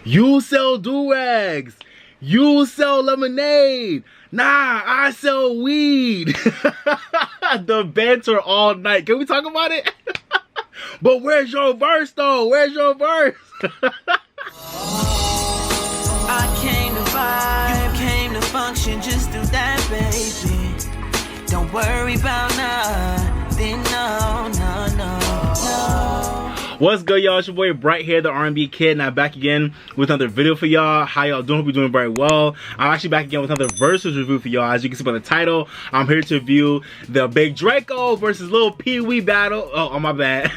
You sell do-rags. You sell lemonade. Nah, I sell weed. The banter all night. Can we talk about it? But where's your verse though? Where's your verse? I came to vibe, you came to function, just do that, baby. Don't worry about nothing, no, no, no, no. What's good, y'all? It's your boy Bright here, the R&B kid, and I'm back again with another video for y'all. How y'all doing? Hope you're doing very well. I'm actually back again with another Verzuz review for y'all. As you can see by the title, I'm here to review the Big Draco versus Lil Pee Wee battle. Oh, my bad.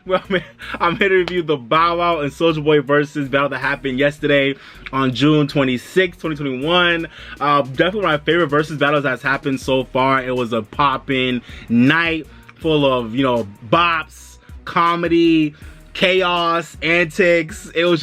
Well, man, I'm here to review the Bow Wow and Soulja Boy Verzuz battle that happened yesterday on June 26, 2021. Definitely one of my favorite Verzuz battles that's happened so far. It was a poppin' night full of, you know, bops, comedy, chaos, antics. It was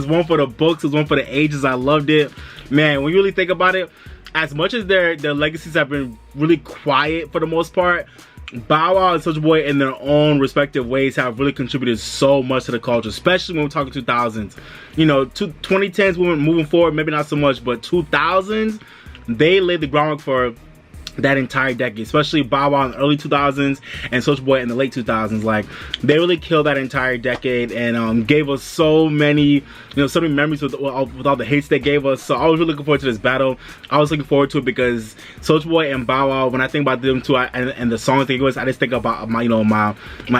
one for the books. It was one for the ages. I loved it, man. When you really think about it, as much as their legacies have been really quiet for the most part, Bow Wow and Soulja Boy in their own respective ways have really contributed so much to the culture, especially when we're talking 2000s. You know, 2010s moving forward, maybe not so much, but 2000s, they laid the groundwork for that entire decade, especially Bow Wow in the early 2000s and Soulja Boy in the late 2000s. Like, they really killed that entire decade and gave us so many, you know, so many memories with all the hits they gave us. So I was really looking forward to this battle. I was looking forward to it because Soulja Boy and Bow Wow, when I think about them two and the songs they gave us, I just think about my, you know, my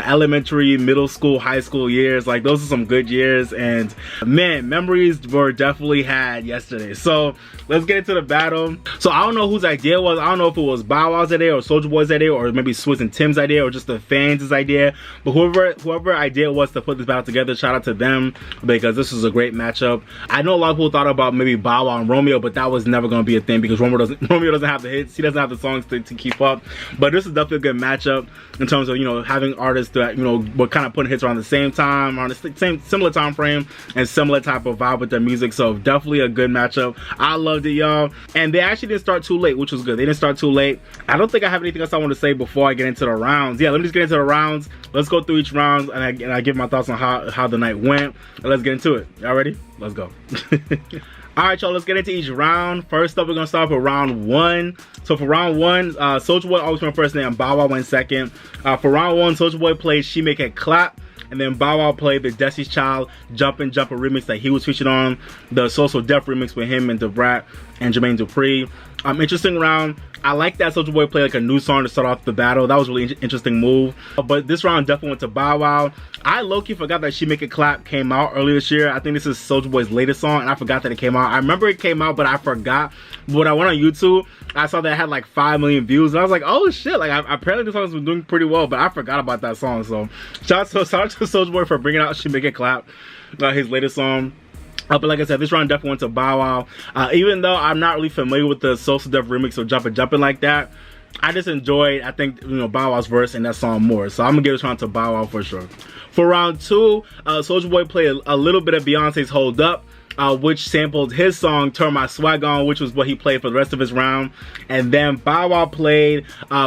elementary, middle school, high school years. Like, those are some good years, and man, memories were definitely had yesterday. So let's get into the battle. So I don't know whose idea it was. I don't know if it was Bow Wow's idea or Soulja Boy's idea or maybe Swizz and Tim's idea or just the fans' idea, but whoever idea it was to put this battle together, shout out to them, because this was a great matchup. I know a lot of people thought about maybe Bow Wow and Romeo, but that was never going to be a thing because Romeo doesn't have the hits. He doesn't have the songs to keep up. But this is definitely a good matchup in terms of, you know, having artists that, you know, were kind of putting hits around the same time, on the similar time frame and similar type of vibe with their music. So definitely a good matchup. I loved it, y'all. And they actually didn't start too late, which was good. They didn't start too late. I don't think I have anything else I want to say before I get into the rounds. Yeah, let me just get into the rounds. Let's go through each round and I give my thoughts on how the night went. And let's get into it. Y'all ready? Let's go. Alright, y'all, let's get into each round. First up, we're gonna start with round one. So for round one, Soulja Boy always went first and Bow Wow went second. For round one, Soulja Boy played She Make It Clap, and then Bow Wow played the Destiny's Child Jumpin' remix that he was featured on, the So So Def remix with him and DeBrat and Jermaine Dupri. Interesting round. I like that Soulja Boy played like a new song to start off the battle. That was a really interesting move. But this round definitely went to Bow Wow. I low-key forgot that She Make It Clap came out earlier this year. I think this is Soulja Boy's latest song, and I forgot that it came out. I remember it came out, but I forgot. But when I went on YouTube, I saw that it had like 5 million views, and I was like, oh shit, like apparently this song's been doing pretty well, but I forgot about that song. So shout out to Soulja Boy for bringing out She Make It Clap, his latest song. But like I said, this round definitely went to Bow Wow. Even though I'm not really familiar with the So So Def remix or Jumpin' like that, I just enjoyed, I think, you know, Bow Wow's verse in that song more. So I'm gonna give this round to Bow Wow for sure. For round two, Soulja Boy played a little bit of Beyonce's Hold Up, which sampled his song Turn My Swag On, which was what he played for the rest of his round. And then Bow Wow played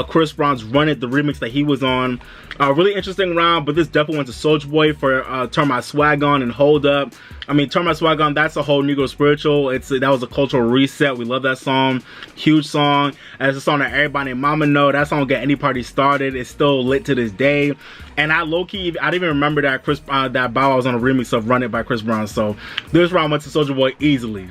Chris Brown's Run It, the remix that he was on. Really interesting round, but this definitely went to Soulja Boy for Turn My Swag On and Hold Up. I mean, Turn My Swag On, that's a whole Negro spiritual. That was a cultural reset. We love that song. Huge song. It's a song that everybody and mama know. That song will get any party started. It's still lit to this day. And I low-key, I didn't even remember that that Bow Wow was on a remix of Run It by Chris Brown. So this round went to Soulja Boy easily.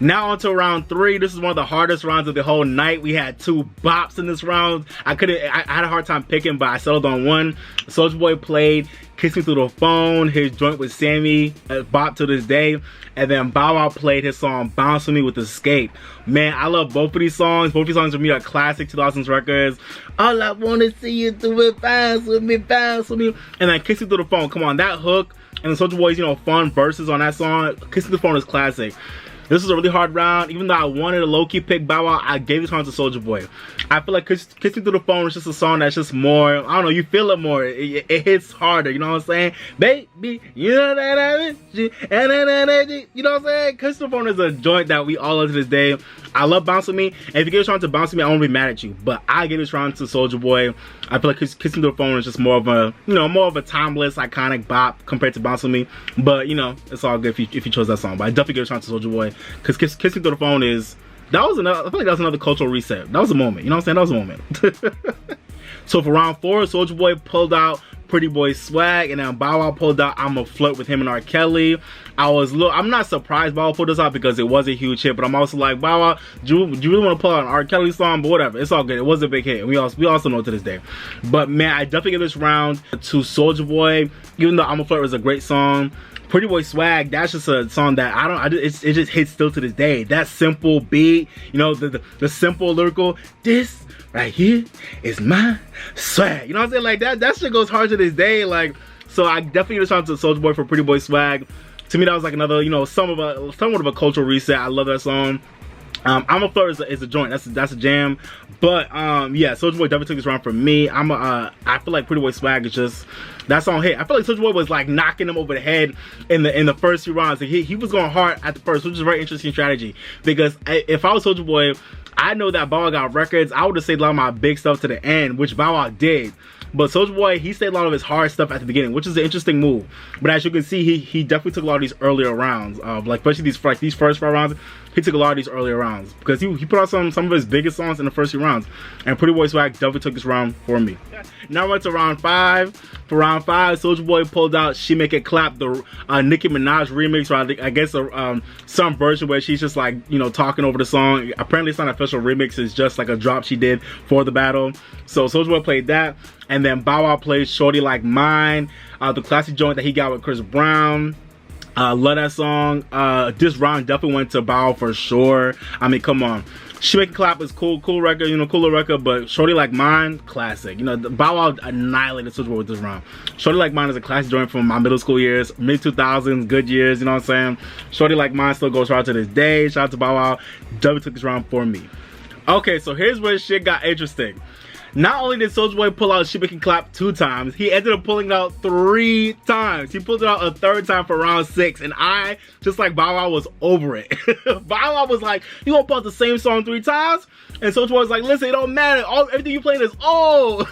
Now on to round three. This is one of the hardest rounds of the whole night. We had two bops in this round. I had a hard time picking, but I settled on one. Soulja Boy played Kiss Me Through the Phone, his joint with Sammy, bop to this day. And then Bow Wow played his song Bounce With Me with Escape. Man, I love both of these songs. Both of these songs for me are classic 2000s records. All I wanna see you do it, bounce with me, bounce with me. And then Kiss Me Through the Phone. Come on, that hook and the Soulja Boy's, you know, fun verses on that song. Kiss Me Through the Phone is classic. This is a really hard round. Even though I wanted a low-key pick Bow Wow, I gave this round to Soulja Boy. I feel like Kiss Me Through the Phone is just a song that's just more, I don't know, you feel it more. It hits harder, you know what I'm saying? Baby, you know that I miss you, you know what I'm saying? Kiss Me Through the Phone is a joint that we all love to this day. I love Bounce With Me, and if you give this round to Bounce With Me, I won't be mad at you. But I give this round to Soulja Boy. I feel like Kissing Through the Phone is just more of a, you know, more of a timeless, iconic bop compared to Bounce With Me. But you know, it's all good if you chose that song. But I definitely give this round to Soulja Boy because Kissing Through the Phone is, that was another, I feel like that was another cultural reset. That was a moment, you know what I'm saying? That was a moment. So for round 4, Soulja Boy pulled out Pretty Boy Swag, and then Bow Wow pulled out I'ma Flirt With Him and R. Kelly. I'm not surprised Bow Wow pulled this out because it was a huge hit, but I'm also like, Bow Wow, do you really want to pull out an R. Kelly song? But whatever, it's all good. It was a big hit, and we also know to this day. But man, I definitely give this round to Soulja Boy, even though I'ma Flirt was a great song. Pretty Boy Swag, that's just a song that it just hits still to this day. That simple beat, you know, the simple lyrical, this right here is my swag. You know what I'm saying? Like that shit goes hard to this day. Like, so I definitely give a shout out to Soulja Boy for Pretty Boy Swag. To me, that was like another, you know, somewhat of a cultural reset. I love that song. I'm a Flirt is a joint. That's a jam. But yeah, Soulja Boy definitely took this round from me. I feel like Pretty Boy Swag is just, that song hit. I feel like Soulja Boy was like knocking him over the head in the first few rounds. Like, he was going hard at the first, which is a very interesting strategy. Because if I was Soulja Boy, I know that Bow Wow got records. I would have saved a lot of my big stuff to the end, which Bow Wow did. But Soulja Boy, he saved a lot of his hard stuff at the beginning, which is an interesting move. But as you can see, he definitely took a lot of these earlier rounds, like especially these first 5 rounds. He took a lot of these earlier rounds because he put out some of his biggest songs in the first few rounds. And Pretty Boy Swag definitely took this round for me. Now we're to round 5. For round 5, Soulja Boy pulled out She Make It Clap, the Nicki Minaj remix, or I guess some version where she's just like, you know, talking over the song. Apparently it's not an official remix, it's just like a drop she did for the battle. So Soulja Boy played that. And then Bow Wow played Shortie Like Mine, the classic joint that he got with Chris Brown. Love that song. This round definitely went to Bow Wow for sure. I mean, come on. She Make It Clap is cool record, you know, cooler record, but Shortie Like Mine, classic. You know, Bow Wow annihilated Soulja Boy with this round. Shortie Like Mine is a classic joint from my middle school years, mid-2000s, good years, you know what I'm saying? Shortie Like Mine still goes hard to this day. Shout out to Bow Wow. W took this round for me. Okay, so here's where shit got interesting. Not only did Soulja Boy pull out She Make It Clap 2 times, he ended up pulling it out 3 times. He pulled it out a 3rd time for round 6, and I, just like Bow Wow, was over it. Bow Wow was like, you gonna pull out the same song 3 times? And Soulja Boy was like, listen, it don't matter. Everything you playing is old.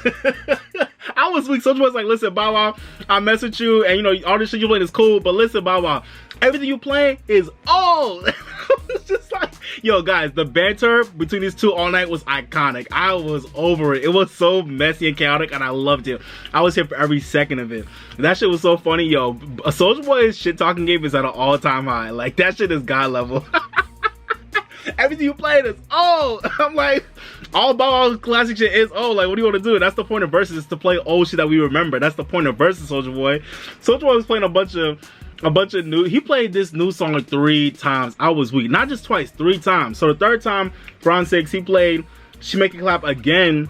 I was weak. Soulja Boy was like, listen, Bow Wow, I mess with you, and you know, all this shit you playing is cool, but listen, Bow Wow, everything you playing is old. It's just like, yo guys, the banter between these two all night was iconic. I was over it. It was so messy and chaotic, and I loved it. I was here for every second of it. That shit was so funny. Yo, Soulja Boy's shit talking game is at an all-time high. Like, that shit is god level. Everything you played is old. I'm like, all about all the classic shit is old. Like, what do you want to do? That's the point of Verzuz, is to play old shit that we remember. That's the point of Verzuz, Soulja Boy. Soulja Boy was playing a bunch of new, he played this new song like 3 times. I was weak. Not just twice, 3 times. So the 3rd time, for round 6, he played She Make It Clap again,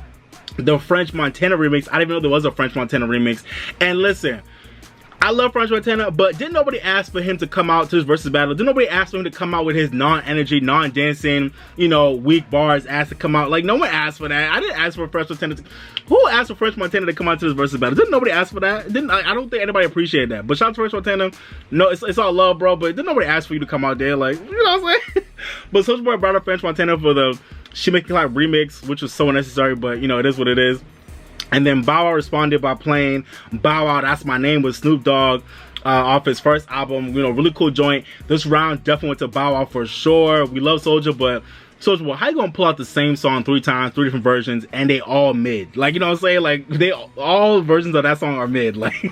the French Montana remix. I didn't even know there was a French Montana remix. And listen, I love French Montana, but didn't nobody ask for him to come out to his versus battle? Didn't nobody ask for him to come out with his non-energy, non-dancing, you know, weak bars, asked to come out? Like, no one asked for that. I didn't ask for French Montana. Who asked for French Montana to come out to his versus battle? Didn't nobody ask for that? I don't think anybody appreciated that. But shout out to French Montana. No, it's all love, bro, but didn't nobody ask for you to come out there? Like, you know what I'm saying? But Soulja Boy brought up French Montana for the She Make It Clap remix, which was so unnecessary, but, you know, it is what it is. And then Bow Wow responded by playing Bow Wow, That's My Name with Snoop Dogg off his first album. You know, really cool joint. This round definitely went to Bow Wow for sure. We love Soulja, but Soulja Boy, how you gonna pull out the same song 3 times, 3 different versions, and they all mid? Like, you know what I'm saying? Like, all versions of that song are mid. Like,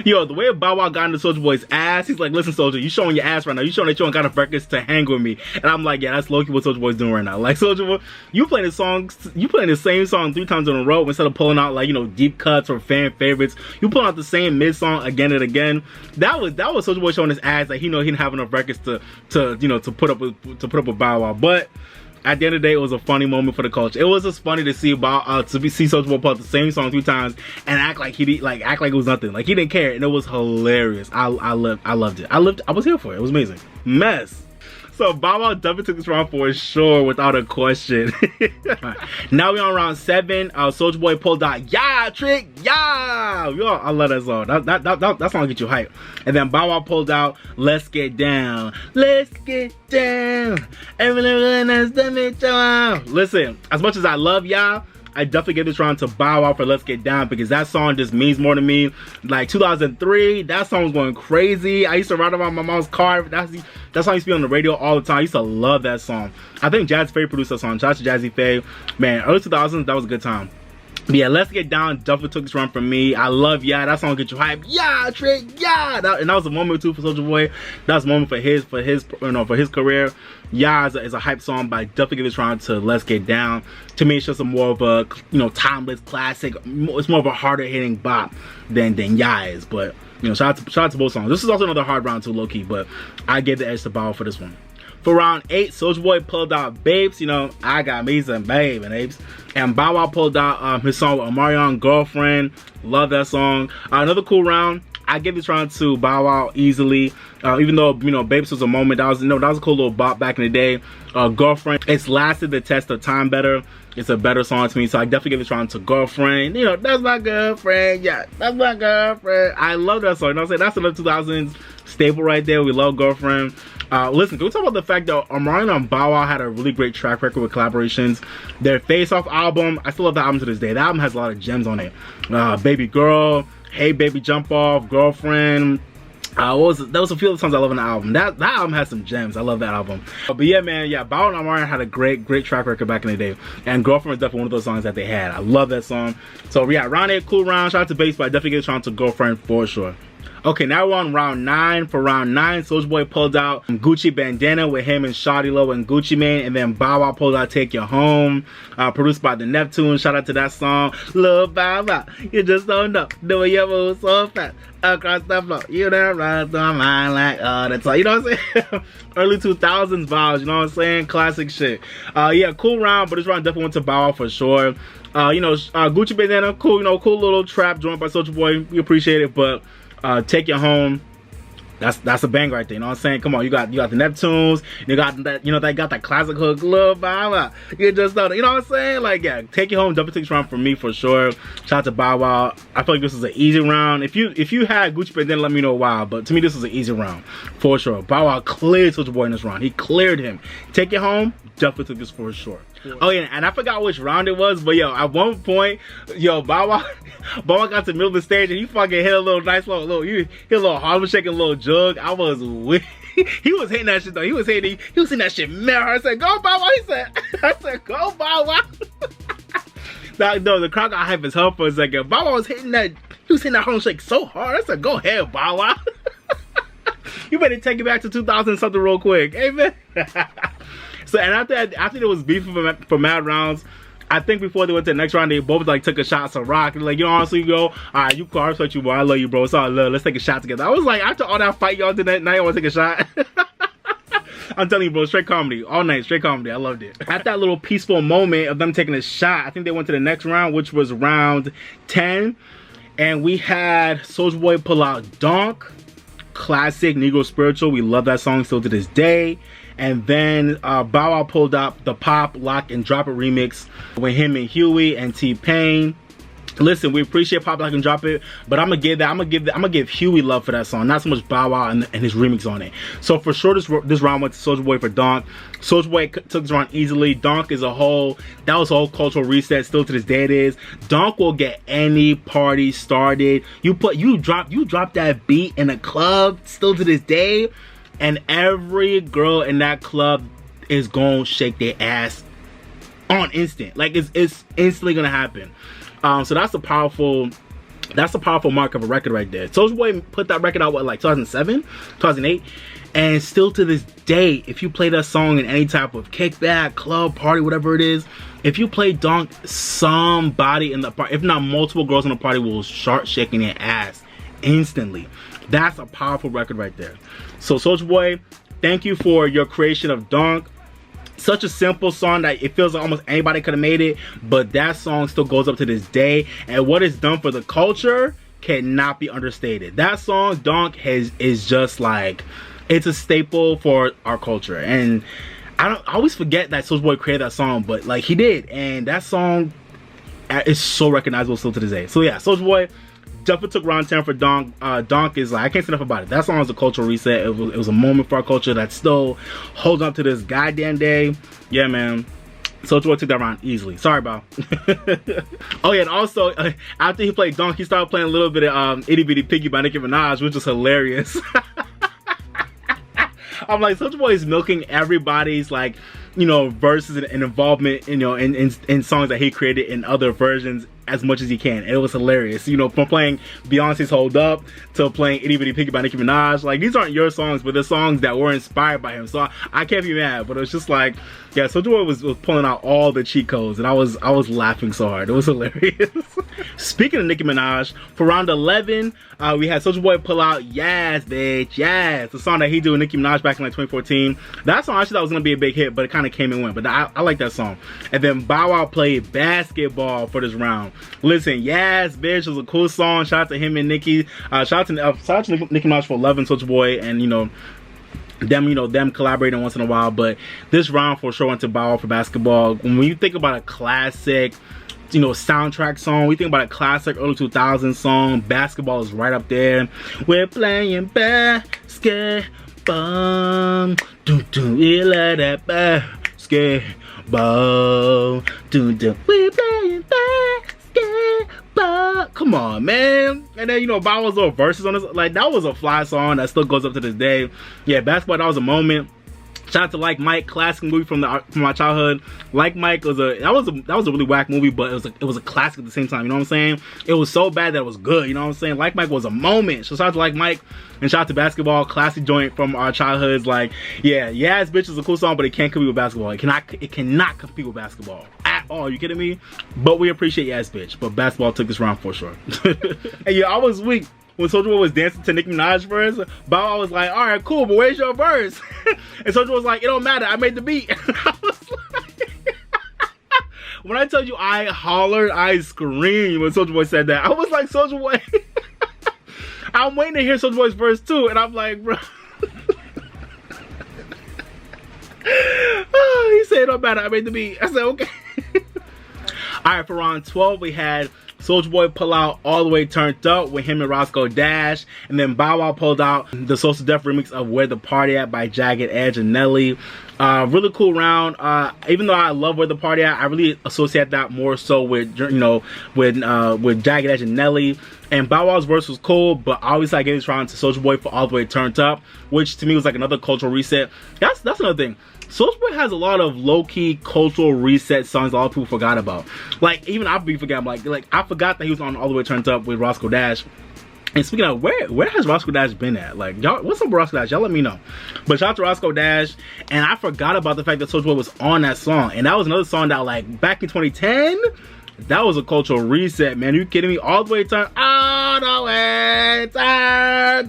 yo, the way Bow Wow got into Soulja Boy's ass, he's like, listen, Soulja, you showing your ass right now. You showing that you don't got enough records to hang with me. And I'm like, yeah, that's low-key what Soulja Boy's doing right now. Like, Soulja Boy, you playing the same song 3 times in a row instead of pulling out, like, you know, deep cuts or fan favorites. You pulling out the same mid song again and again. That was Soulja Boy showing his ass that he know he didn't have enough records to put up with Bow Wow. But at the end of the day, it was a funny moment for the culture. It was just funny to see Soulja Boy pull out the same song 3 times and act like it was nothing. Like, he didn't care, and it was hilarious. I loved it. I was here for it. It was amazing. Mess. So Bow Wow definitely took this round for sure, without a question. Right. Now we on round 7. Soulja Boy pulled out Yahhh Trick, Yahhh. Yo, I love that song. That song get you hype. And then Bow Wow pulled out Let's Get Down. Let's get down. Listen, as much as I love Yahhh, I definitely give this round to Bow Wow for Let's Get Down, because that song just means more to me. Like 2003, that song was going crazy. I used to ride around my mom's car. That song used to be on the radio all the time. I used to love that song. I think Jazzy Faye produced that song. Shout out to Jazzy Faye. Man, early 2000s, that was a good time. But yeah, Let's Get Down definitely took this round from me. I love Yahhh. That song get you hype. Yahhh Trick, Yahhh. And that was a moment too for Soulja Boy. That was a moment for his career. Yahhh is a hype song, but I definitely give this round to Let's Get Down. To me, it's just a more of a timeless classic. It's more of a harder hitting bop than Yahhh is. But shout out to both songs. This is also another hard round too, low key. But I give the edge to Bow Wow for this one. For round 8, Soulja Boy pulled out Bapes. I got me some babe and apes. And Bow Wow pulled out his song with Omarion, Girlfriend. Love that song. Another cool round. I give this round to Bow Wow easily. Even though Bapes was a moment, that was a cool little bop back in the day. Girlfriend, it's lasted the test of time better. It's a better song to me, so I definitely give this round to Girlfriend. That's my girlfriend. Yeah, that's my girlfriend. I love that song. What I'm saying? That's another 2000s staple right there. We love Girlfriend. Listen, can we talk about the fact that Omarion and Bow Wow had a really great track record with collaborations? Their Face Off album, I still love that album to this day. That album has a lot of gems on it. Baby Girl, Hey Baby Jump Off, Girlfriend. There was a few other songs I love on the album. That album has some gems. I love that album. But yeah, man, Bow Wow and Omarion had a great track record back in the day. And Girlfriend was definitely one of those songs that they had. I love that song. So yeah, round 8, cool round. Shout out to Bapes, but I definitely give this round to Girlfriend for sure. Okay, now we're on round 9. For round 9, Soulja Boy pulled out Gucci Bandana with him and Shortie Low and Gucci Mane. And then Bow Wow pulled out Take You Home, produced by the Neptunes. Shout out to that song. Lil Bow Wow, you just don't know. Doing your moves so fast across the floor. You done run through my mind like that's all. You know what I'm saying? Early 2000s vibes, you know what I'm saying? Classic shit. Yeah, cool round, but this round definitely went to Bow Wow for sure. Gucci Bandana, cool, cool little trap joint by Soulja Boy. We appreciate it, but Take You Home, that's a bang right there. You know what I'm saying? Come on, you got the Neptunes, you got that, they got that classic hook, love, Bow Wow. You just don't, you know what I'm saying? Like, yeah, Take You Home, double takes round for me for sure. Shout out to Bow Wow. I feel like this is an easy round. If you had Gucci Bandana, let me know why. But to me, this is an easy round for sure. Bow Wow cleared Soulja Boy in this round. He cleared him. Take You Home, definitely took this for sure. Oh yeah, and I forgot which round it was, but yo, at one point, Bow Wow got to the middle of the stage and he fucking hit a little nice little he hit a little Harlem shaking little jug. I was with he was hitting that shit though. He was hitting that shit mirror. I said, go Bow Wow. I said, go Bow Wow. No, the crowd got hype as hell for a second. Bow Wow was hitting that Harlem shake so hard. I said, go ahead, Bow Wow. You better take it back to 2000 something real quick. Amen. So, and after there was beef for mad rounds, I think before they went to the next round, they both like took a shot to rock. Like, honestly, you go, all right, you cool, I respect you, boy. I love you, bro. It's all love. Let's take a shot together. I was like, after all that fight y'all did that night, I want to take a shot. I'm telling you, bro, straight comedy. All night, straight comedy. I loved it. At that little peaceful moment of them taking a shot, I think they went to the next round, which was round 10. And we had Soulja Boy pull out Donk, classic Negro Spiritual. We love that song still to this day. And then Bow Wow pulled out the Pop, Lock, and Drop It remix with him and Huey and T-Pain. Listen, we appreciate Pop, Lock, and Drop It, but I'm gonna give Huey love for that song, not so much Bow Wow and his remix on it. So for sure, this round went to Soulja Boy for Donk. Soulja Boy took this round easily. Donk is that was a whole cultural reset. Still to this day it is. Donk will get any party started. You drop that beat in a club. Still to this day. And every girl in that club is gonna shake their ass on instant. Like it's instantly gonna happen. So that's a powerful mark of a record right there. Soulja Boy put that record out what, like 2007, 2008, and still to this day, if you play that song in any type of kickback, club, party, whatever it is, if you play Donk, somebody in the party, if not multiple girls in the party, will start shaking their ass instantly. That's a powerful record right there. So Soulja Boy, thank you for your creation of Donk. Such a simple song that it feels like almost anybody could have made it, but that song still goes up to this day. And what it's done for the culture cannot be understated. That song, Donk, is just like it's a staple for our culture. And I always forget that Soulja Boy created that song, but like he did, and that song is so recognizable still to this day. So yeah, Soulja Boy definitely took round 10 for Donk. Donk is like, I can't say enough about it. That song was a cultural reset. It was a moment for our culture that still holds up to this goddamn day. Yeah, man. Soulja Boy took that round easily. Sorry, Bow. Oh yeah, and also after he played Donk, he started playing a little bit of Itty Bitty Piggy by Nicki Minaj, which was hilarious. I'm like, Soulja Boy is milking everybody's, like, you know, verses and involvement, you know, in songs that he created in other versions as much as he can. And it was hilarious. You know, from playing Beyonce's Hold Up to playing Itty Bitty Piggy by Nicki Minaj. Like, these aren't your songs, but they're songs that were inspired by him. So I can't be mad. But it was just like, yeah, Soulja Boy was pulling out all the cheat codes, and I was laughing so hard. It was hilarious. Speaking of Nicki Minaj, for round 11, we had Soulja Boy pull out Yasss, bitch, Yasss, the song that he did with Nicki Minaj back in like 2014. That song I actually thought was gonna be a big hit, but it kind of came and went. But I like that song. And then Bow Wow played Basketball for this round. Listen, Yasss, bitch was a cool song. Shout out to him and Nicki. Shout out to Nicki Minaj for loving Soulja Boy, and them collaborating once in a while. But this round for sure went to Bow Wow for Basketball. When you think about a classic, you know, soundtrack song, we think about a classic early 2000s song, Basketball is right up there. We're playing basketball, we love that basketball, we're playing basketball. Come on, man. And then, you know, Bow Wow's little verses on this, like, that was a fly song that still goes up to this day. Yeah, Basketball, that was a moment. Shout out to Like Mike, classic movie from my childhood. Like Mike was that was a really whack movie, but it was a classic at the same time. You know what I'm saying? It was so bad that it was good. You know what I'm saying? Like Mike was a moment. So shout out to Like Mike, and shout out to Basketball, classic joint from our childhoods. Like, yeah, Yasss Bitch is a cool song, but it can't compete with Basketball. It cannot compete with Basketball at all. You kidding me? But we appreciate Yasss Bitch. But Basketball took this round for sure. And yeah, I was weak when Soulja Boy was dancing to Nicki Minaj verse. Bow Wow was like, all right, cool, but where's your verse? And Soulja Boy was like, it don't matter, I made the beat. And I was like, when I tell you I hollered, I screamed when Soulja Boy said that. I was like, Soulja Boy, I'm waiting to hear Soulja Boy's verse too, and I'm like, bro. Oh, he said it don't matter, I made the beat. I said, okay. All right, for round 12, we had Soulja Boy pull out All the Way Turned Up with him and Roscoe Dash, and then Bow Wow pulled out the Social Def remix of Where the Party At by Jagged Edge and Nelly. Really cool round. Even though I love Where the Party At, I really associate that more so with, you know, with Jagged Edge and Nelly. And Bow Wow's verse was cool, but obviously I gave this round to Soulja Boy for All the Way Turned Up, which to me was like another cultural reset. That's another thing. Soulja Boy has a lot of low-key cultural reset songs a lot of people forgot about. Like, even I be forgetting, like I forgot that he was on All the Way Turned Up with Roscoe Dash. And speaking of, where has Roscoe Dash been at? Like, y'all, what's up with Roscoe Dash? Y'all let me know. But shout out to Roscoe Dash, and I forgot about the fact that Soulja Boy was on that song. And that was another song that, like, back in 2010, that was a cultural reset, man. Are you kidding me? All the way turned, all the way turned,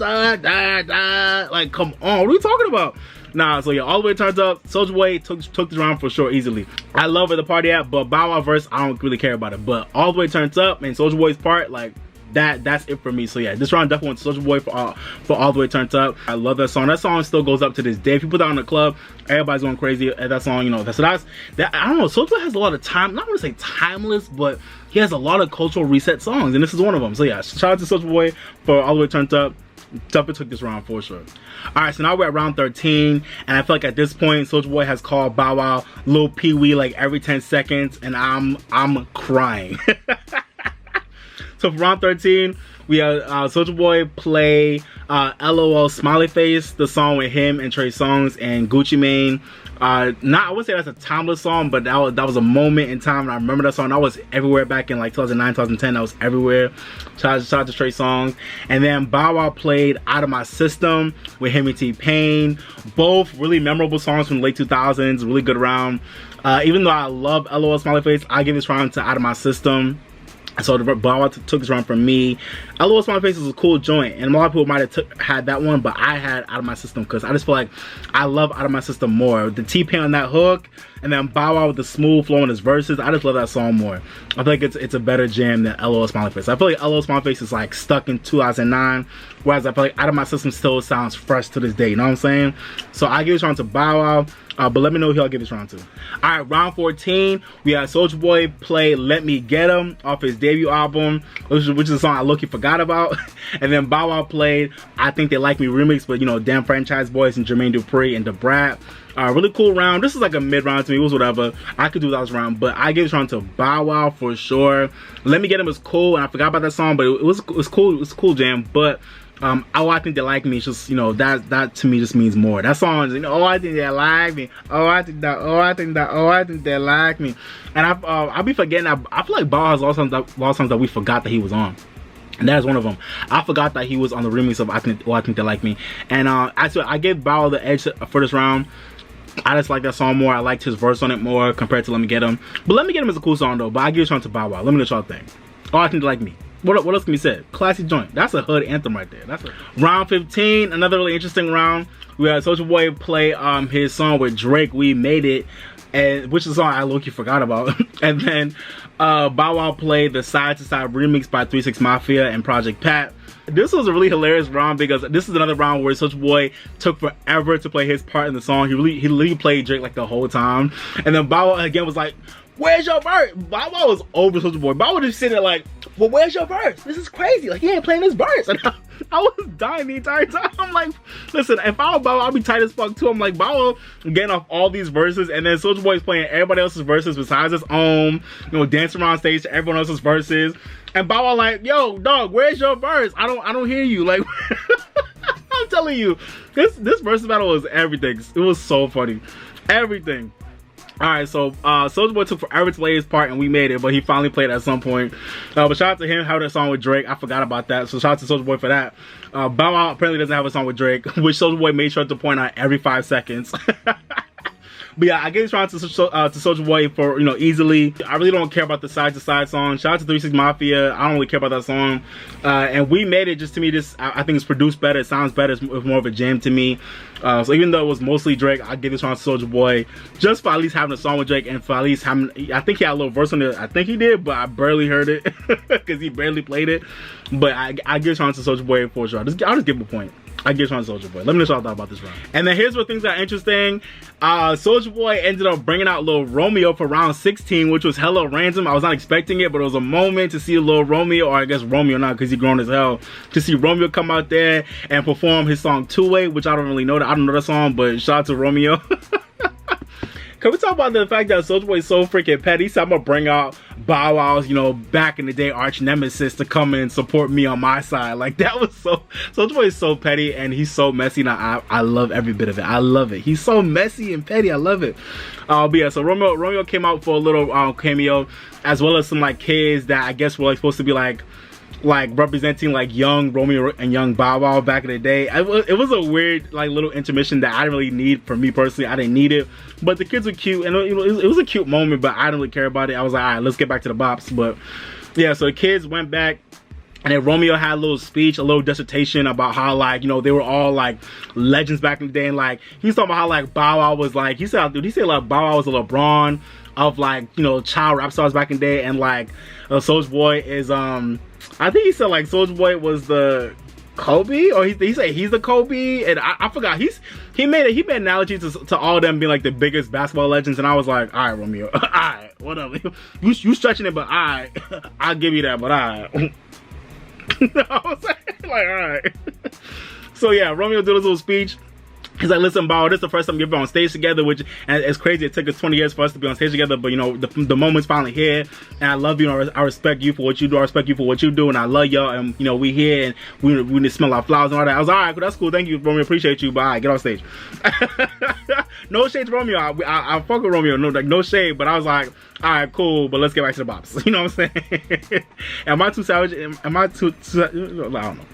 like, come on, what are we talking about? Nah, so yeah, All the Way Turned Up, Soulja Boy took this round for sure easily. I love Where the Party At, but Bow Wow verse, I don't really care about it. But All the Way Turned Up and Soulja Boy's part, like, that's it for me. So yeah, this round definitely went to Soulja Boy for All the Way Turned Up. I love that song. That song still goes up to this day. If you put that on the club, everybody's going crazy at that song. You know, that's I don't know. Soulja Boy has a lot of time. Not want to say timeless, but he has a lot of cultural reset songs, and this is one of them. So yeah, shout out to Soulja Boy for All the Way Turned Up. Jumpin took this round for sure. Alright, so now we're at round 13, and I feel like at this point Soulja Boy has called Bow Wow Lil Pee Wee like every 10 seconds, and I'm crying. So for round 13, we have Soulja Boy play LOL Smiley Face, the song with him and Trey Songz and Gucci Mane. I would say that's a timeless song, but that was a moment in time, and I remember that song. That was everywhere back in like 2009, 2010. That was everywhere. Shout out to Trey Songz. And then Bow Wow played Outta My System with him and T-Pain. Both really memorable songs from the late 2000s. Really good round. Even though I love LOL Smiley Face, I give this round to Outta My System. So the Bow Wow took this round from me. LOL Smiley Face is a cool joint, and a lot of people might have had that one, but I had Outta My System because I just feel like I love Outta My System more. The T-Pain on that hook, and then Bow Wow with the smooth flow in his verses, I just love that song more. I feel like it's a better jam than LOL Smiley Face. I feel like LOL Smiley Face is like stuck in 2009, whereas I feel like Outta My System still sounds fresh to this day, you know what I'm saying? So I give this round to Bow Wow, but let me know who y'all give this round to. Alright, round 14, we had Soulja Boy play Let Me Get 'Em off his debut album, which is a song I low-key forgot about. And then Bow Wow played I Think They Like Me remix, but you know, Damn Franchise Boys and Jermaine Dupri and Da Brat. Really cool round. This is like a mid round to me. It was whatever. I could do without this round, but I give this round to Bow Wow for sure. Let Me Get 'Em was cool, and I forgot about that song, but it was cool. It was a cool jam. But oh, I Think They Like Me. It's just, you know, that to me just means more. That song is, you know, oh, I think they like me. Oh, I think that. Oh, I think that. Oh, I think they like me. And I'll be forgetting. I feel like Bow Wow has lost songs that we forgot that he was on. And that is one of them. I forgot that he was on the remix of I Think They Like Me. And actually, I gave Bow Wow the edge for this round. I just like that song more. I liked his verse on it more compared to Let Me Get 'Em. But Let Me Get 'Em is a cool song though. But I give this one to Bow Wow. Let me know what y'all think. Oh, I Think They Like Me. What else can be said? Classy joint. That's a hood anthem right there. That's round 15. Another really interesting round. We had Soulja Boy play his song with Drake, We Made It, and which is a song I low-key forgot about. And then Bow Wow played the Side to Side remix by 3 6 Mafia and Project Pat. This was a really hilarious round because this is another round where Soulja Boy took forever to play his part in the song. He literally played Drake like the whole time. And then Bow Wow again was like, where's your verse? Bow Wow was over Soulja Boy. Bow Wow just sitting there like, well, where's your verse? This is crazy. Like, he ain't playing his verse. And I was dying the entire time. I'm like, listen, if I were Bow Wow, I'd be tight as fuck too. I'm like, Bow Wow getting off all these verses, and then Soulja Boy's playing everybody else's verses besides his own, you know, dancing around stage to everyone else's verses. And Bow Wow like, yo, dog, where's your verse? I don't hear you. Like, I'm telling you, this verse battle was everything. It was so funny. Everything. Alright, so Soulja Boy took forever to play his part and we made it, but he finally played at some point. But shout out to him, having a song with Drake. I forgot about that, so shout out to Soulja Boy for that. Bow Wow apparently doesn't have a song with Drake, which Soulja Boy made sure to point out every 5 seconds. But yeah, I gave this round to Soulja Boy for, you know, easily. I really don't care about the Side to Side song. Shout out to 3 6 Mafia. I don't really care about that song. And We Made It, just to me, I think it's produced better. It sounds better. It's more of a jam to me. So even though it was mostly Drake, I give this round to Soulja Boy just for at least having a song with Drake and for at least having, I think he had a little verse on it. I think he did, but I barely heard it because he barely played it. But I give this round to Soulja Boy for sure. I'll just give him a point. I give this round to Soulja Boy. Let me know what y'all thought about this round. And then here's where things got interesting. Soulja Boy ended up bringing out Lil Romeo for round 16, which was hella random. I was not expecting it, but it was a moment to see Lil Romeo, or I guess Romeo not, because he's grown as hell, to see Romeo come out there and perform his song Two Way, which I don't really know. I don't know the song, but shout out to Romeo. Can we talk about the fact that Soulja Boy is so freaking petty? He said, I'm gonna bring out Bow Wow's, you know, back in the day arch nemesis to come in and support me on my side. Like, that was so, Soulja Boy is so petty and he's so messy. Now I love every bit of it. I love it. He's so messy and petty. I love it. But yeah, so Romeo came out for a little cameo, as well as some like kids that I guess were like supposed to be like representing like young Romeo and young Bow Wow back in the day. It was a weird like little intermission that I didn't really need. For me personally, I didn't need it, but the kids were cute, and it was a cute moment, but I didn't really care about it. I was like, all right, let's get back to the bops. But yeah, so the kids went back, and then Romeo had a little speech, a little dissertation about how, like, you know, they were all like legends back in the day, and like he was talking about how like Bow Wow was like, he said like Bow Wow was a LeBron of like, you know, child rap stars back in the day, and like Soulja Boy is I think he said like Soulja Boy was the Kobe, or he said he's the Kobe, and I forgot. He made analogies to all of them being like the biggest basketball legends, and I was like, all right, Romeo, all right, whatever. You stretching it, but all right, I'll give you that, but all right. I was like, all right. So yeah, Romeo did his little speech. He's like, listen, Bow, this is the first time we've been on stage together, which, and it's crazy, it took us 20 years for us to be on stage together, but you know, the moment's finally here, and I love you, and I respect you for what you do, I respect you for what you do, and I love y'all, and you know, we here, and we need to smell our flowers and all that. I was, all right, that's cool, thank you, Romeo, appreciate you, but all right, get on stage. No shade to Romeo, I fuck with Romeo, no, like, no shade, but I was like, all right, cool, but let's get back to the bops, you know what I'm saying? Am I too savage? Am I too I don't know.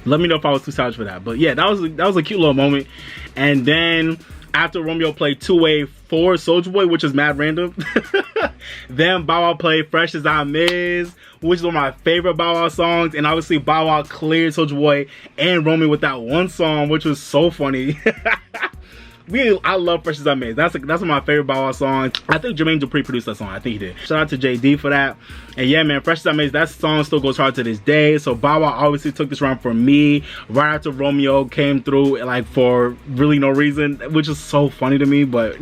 Let me know if I was too savage for that. But yeah, that was a cute little moment. And then after Romeo played Two Way for Soulja Boy, which is mad random, then Bow Wow played Fresh as AZIMIZ, which is one of my favorite Bow Wow songs. And obviously Bow Wow cleared Soulja Boy and Romeo with that one song, which was so funny. I love Fresh as I Made. That's one of my favorite Bow Wow songs. I think Jermaine Dupri produced that song. I think he did. Shout out to JD for that. And yeah, man, Fresh as I Made, that song still goes hard to this day. So Bow Wow obviously took this round for me right after Romeo came through, like, for really no reason, which is so funny to me, but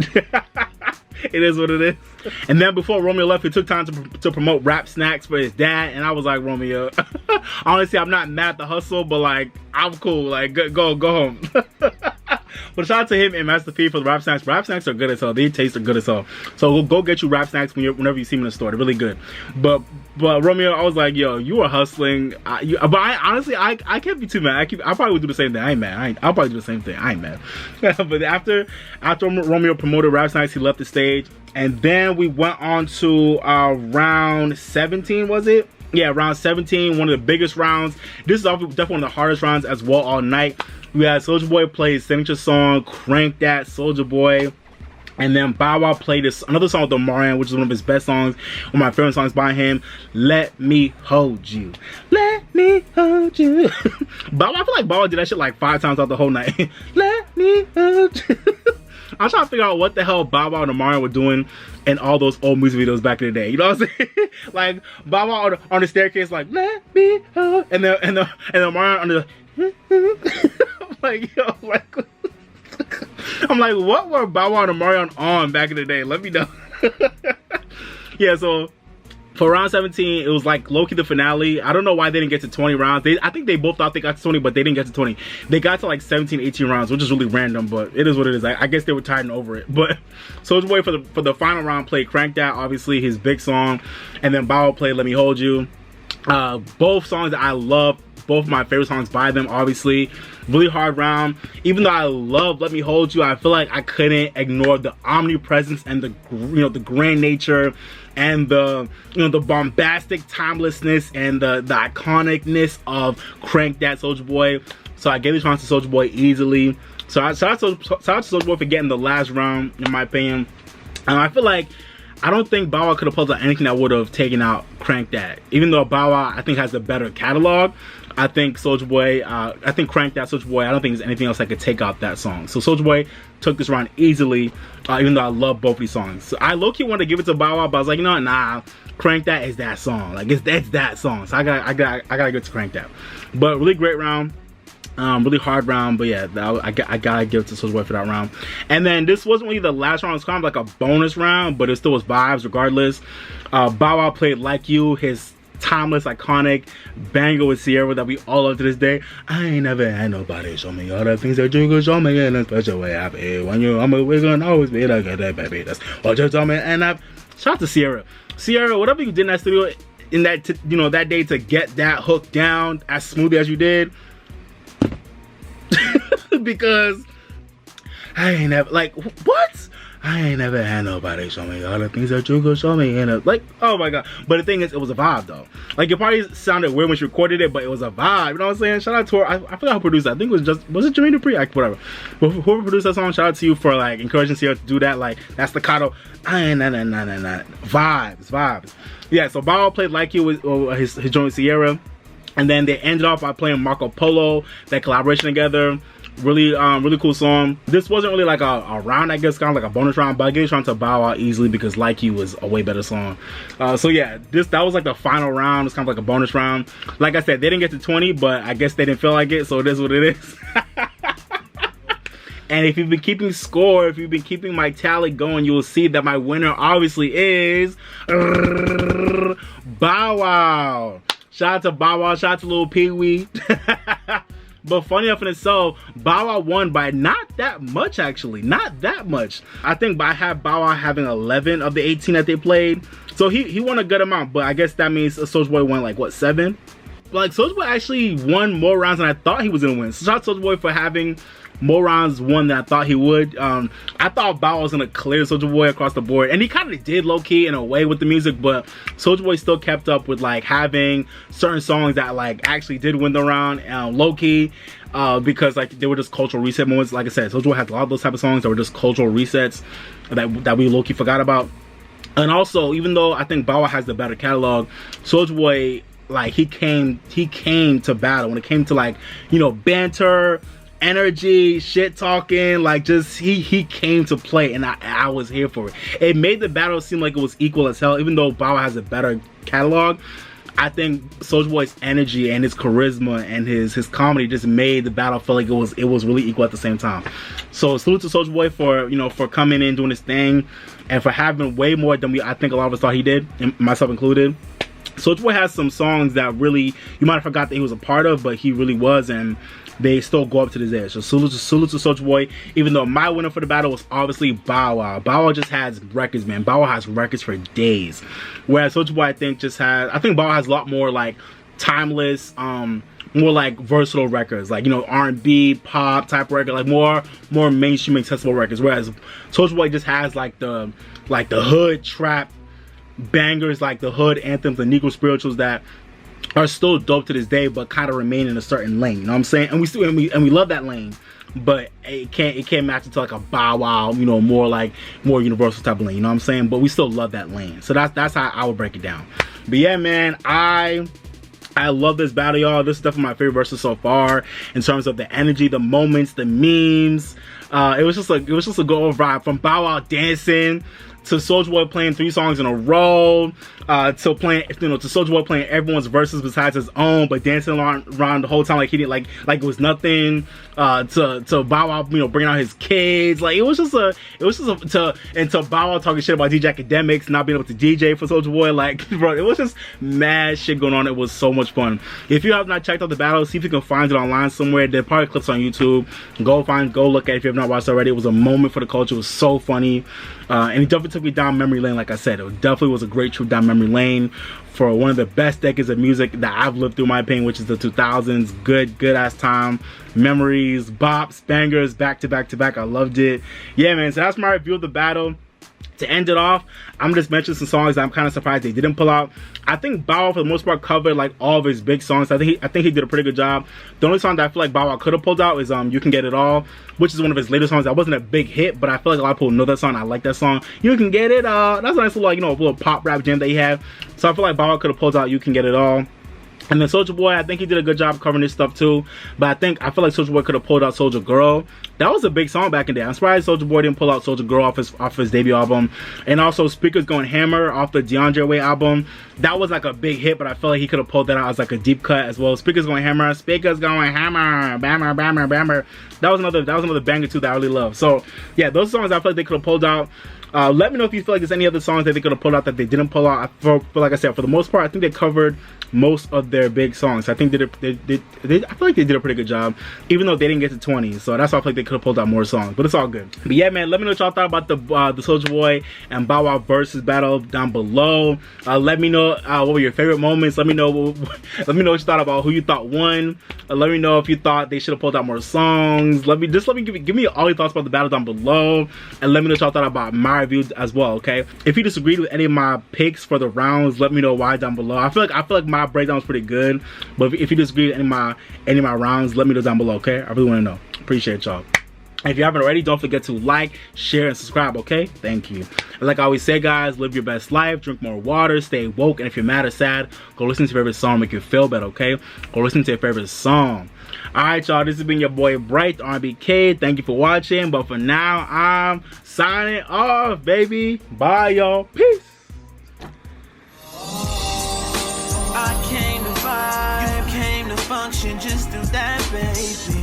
it is what it is. And then before Romeo left, he took time to promote rap snacks for his dad, and I was like, Romeo, honestly, I'm not mad at the hustle, but like, I'm cool, like, go home. But shout out to him and Master P for the rap snacks. Rap snacks are good as hell. They taste are good as hell. So go get you rap snacks whenever you see them in the store. They're really good. But Romeo, I was like, yo, you are hustling. But honestly, I can't be too mad. I probably would do the same thing. I ain't mad. I'll probably do the same thing. I ain't mad. But after Romeo promoted rap snacks, he left the stage. And then we went on to round 17, was it? Yeah, round 17, one of the biggest rounds. This is definitely one of the hardest rounds as well all night. We had Soulja Boy play his signature song, Crank That, Soulja Boy. And then Bow Wow played another song with Omarion, which is one of his best songs, one of my favorite songs by him, Let Me Hold You. Let me hold you. Bow Wow, I feel like Bow Wow did that shit like 5 times out the whole night. Let me hold you. I'm trying to figure out what the hell Bow Wow and Omarion were doing in all those old music videos back in the day. You know what I'm saying? Like Bow Wow on the staircase, like let me hold, and Omarion on the. I'm like, yo, like, I'm like, what were Bow Wow and Omarion on back in the day? Let me know. Yeah, so for round 17, it was like low-key the finale. I don't know why they didn't get to 20 rounds. I think they both thought they got to 20, but they didn't get to 20. They got to like 17, 18 rounds, which is really random, but it is what it is. I guess they were tired and over it. But Soulja Boy for the final round played Crank That, obviously his big song, and then Bow Wow played Let Me Hold You. Both songs that I love. Both my favorite songs by them, obviously. Really hard round. Even though I love Let Me Hold You, I feel like I couldn't ignore the omnipresence and the the grand nature and the the bombastic timelessness and the iconicness of Crank That, Soulja Boy. So I gave this round to Soulja Boy easily. So shout out to Soulja Boy for getting the last round, in my opinion. I feel like I don't think Bow Wow could have pulled out anything that would have taken out Crank That. Even though Bow Wow, I think, has a better catalog, I think Soulja Boy, I think Crank That, Soulja Boy, I don't think there's anything else that could take out that song. So Soulja Boy took this round easily, even though I love both these songs. So I low-key wanted to give it to Bow Wow, but I was like, you know what, nah, Crank That is that song. Like, it's that song. So I gotta give it to Crank That. But really great round. Really hard round, but yeah, I gotta give it to Soulja Boy for that round. And then this wasn't really the last round, it was kind of like a bonus round, but it still was vibes regardless. Bow Wow played Like You, his timeless, iconic banger with Sierra that we all love to this day. I ain't never had nobody show me all the things that you could show me in a special way. I feel when we're gonna always be like that, baby. That's what you told me. And shout out to Sierra. Sierra, whatever you did in that studio in that that day to get that hook down as smoothly as you did. Because I ain't never, like, what? I ain't never had nobody show me all the things that you could show me in a, like, oh my god. But the thing is, it was a vibe though. Like, it probably sounded weird when she recorded it, but it was a vibe, you know what I'm saying? Shout out to her. I forgot who produced that. I think it was it Jermaine Dupri? Whatever. But whoever produced that song, shout out to you for like encouraging Sierra to do that. Like, that staccato, vibes. Yeah, so Bow Wow played Like You with his joint with Sierra. And then they ended off by playing Marco Polo, that collaboration together. Really cool song. This wasn't really like a round, I guess, kind of like a bonus round, but I gave this round to Bow Wow easily because Like You was a way better song. So yeah, that was like the final round. It's kind of like a bonus round. Like I said, they didn't get to 20, but I guess they didn't feel like it, so it is what it is. And if you've been keeping score, if you've been keeping my tally going, you will see that my winner obviously is Bow Wow. Shout out to Bow Wow, shout out to Lil Pee Wee. But funny enough in itself, Bow Wow won by not that much, actually. Not that much. I think I have Bow Wow having 11 of the 18 that they played. So he won a good amount, but I guess that means Soulja Boy won like, what, 7? Like, Soulja Boy actually won more rounds than I thought he was gonna win. So shout out to Soulja Boy for having more rounds won than I thought he would. I thought Bow Wow was gonna clear Soulja Boy across the board, and he kind of did low-key in a way with the music, but Soulja Boy still kept up with like having certain songs that like actually did win the round low-key, because like they were just cultural reset moments. Like I said, Soulja Boy had a lot of those type of songs that were just cultural resets that we low-key forgot about. And also, even though I think Bow Wow has the better catalog, Soulja Boy, like, he came to battle when it came to, like, banter energy, shit talking, like just he came to play, and I was here for it. It made the battle seem like it was equal as hell, even though Bow Wow has a better catalog. I think Soulja Boy's energy and his charisma and his comedy just made the battle feel like it was really equal at the same time. So salute to Soulja Boy for, you know, for coming in, doing his thing, and for having way more than I think a lot of us thought he did, and myself included. Soulja Boy has some songs that really you might have forgot that he was a part of, but he really was, and they still go up to this edge. So salute to Soulja Boy, even though my winner for the battle was obviously Bow Wow. Bow Wow just has records, man. Bow Wow has records for days. Whereas Soulja Boy, I think Bow Wow has a lot more like timeless, more like versatile records, like, you know, R&B, pop type record, like more mainstream accessible records. Whereas Soulja Boy just has like the hood trap bangers, like the hood anthems, the Negro spirituals that are still dope to this day, but kind of remain in a certain lane. You know what I'm saying? And we love that lane, but it can't match it to like a Bow Wow, you know, more universal type of lane. You know what I'm saying? But we still love that lane. So that's how I would break it down. But yeah, man, I love this battle, y'all. This is definitely my favorite versus so far in terms of the energy, the moments, the memes. It was just a good vibe, from Bow Wow dancing to Soulja Boy playing 3 songs in a row, to Soulja Boy playing everyone's verses besides his own, but dancing around the whole time like he didn't like it was nothing. To Bow Wow, you know, bringing out his kids, like to Bow Wow talking shit about DJ Academics not being able to DJ for Soulja Boy, like, bro, it was just mad shit going on. It was so much fun. If you have not checked out the battle, see if you can find it online somewhere. There are probably clips on YouTube. Go look at it if you have not watched already. It was a moment for the culture. It was so funny, and it definitely took me down memory lane. Like I said, it definitely was a great trip down memory lane for one of the best decades of music that I've lived through, in my opinion, which is the 2000s. Good ass time, memories, bops, bangers, back to back. I loved it. Yeah, man. So that's my review of the battle. To end it off, I'm just mentioning some songs that I'm kind of surprised they didn't pull out. I think Bow Wow, for the most part, covered like all of his big songs. I think he did a pretty good job. The only song that I feel like Bow Wow could have pulled out is You Can Get It All, which is one of his later songs. That wasn't a big hit, but I feel like a lot of people know that song. I like that song. You Can Get It All. That's a nice little, like, you know, little pop rap jam that he had. So I feel like Bow Wow could have pulled out You Can Get It All. And then Soulja Boy, I think he did a good job covering this stuff too. But I feel like Soulja Boy could have pulled out Soulja Girl. That was a big song back in the day. I'm surprised Soulja Boy didn't pull out Soulja Girl off his debut album. And also Speakers Going Hammer off the DeAndre Way album. That was like a big hit, but I feel like he could have pulled that out as like a deep cut as well. Speakers Going Hammer, Speakers Going Hammer, Bammer, Bammer, Bammer. That was another banger too that I really love. So yeah, those songs I feel like they could have pulled out. Let me know if you feel like there's any other songs that they could have pulled out that they didn't pull out. For like I said, for the most part, I think they covered most of their big songs. I think I feel like they did a pretty good job, even though they didn't get to 20. So that's why I feel like they could have pulled out more songs. But it's all good. But yeah, man, let me know what y'all thought about the Soulja Boy and Bow Wow versus battle down below. Let me know what were your favorite moments. Let me know what you thought about who you thought won. Let me know if you thought they should have pulled out more songs. Let me give me all your thoughts about the battle down below, and let me know what y'all thought about my reviews as well. Okay, if you disagreed with any of my picks for the rounds, let me know why down below. I feel like my breakdown was pretty good, but if you disagree with any of my rounds, let me know down below. Okay, I really want to know. Appreciate y'all. If you haven't already, don't forget to like, share, and subscribe, okay? Thank you. And like I always say, guys, live your best life, drink more water, stay woke, and if you're mad or sad, go listen to your favorite song, make you feel better, okay? Go listen to your favorite song. Alright, y'all, this has been your boy Bright, the R&B Kid. Thank you for watching, but for now, I'm signing off, baby. Bye, y'all. Peace. I came to vibe, you came to function, just do that, baby.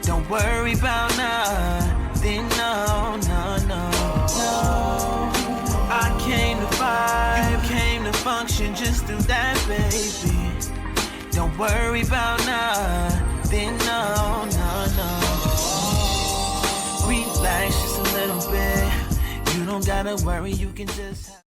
Don't worry about nothing, no. I came to vibe, you came to function, just do that, baby. Don't worry about nothing, no. Relax just a little bit. You don't gotta worry, you can just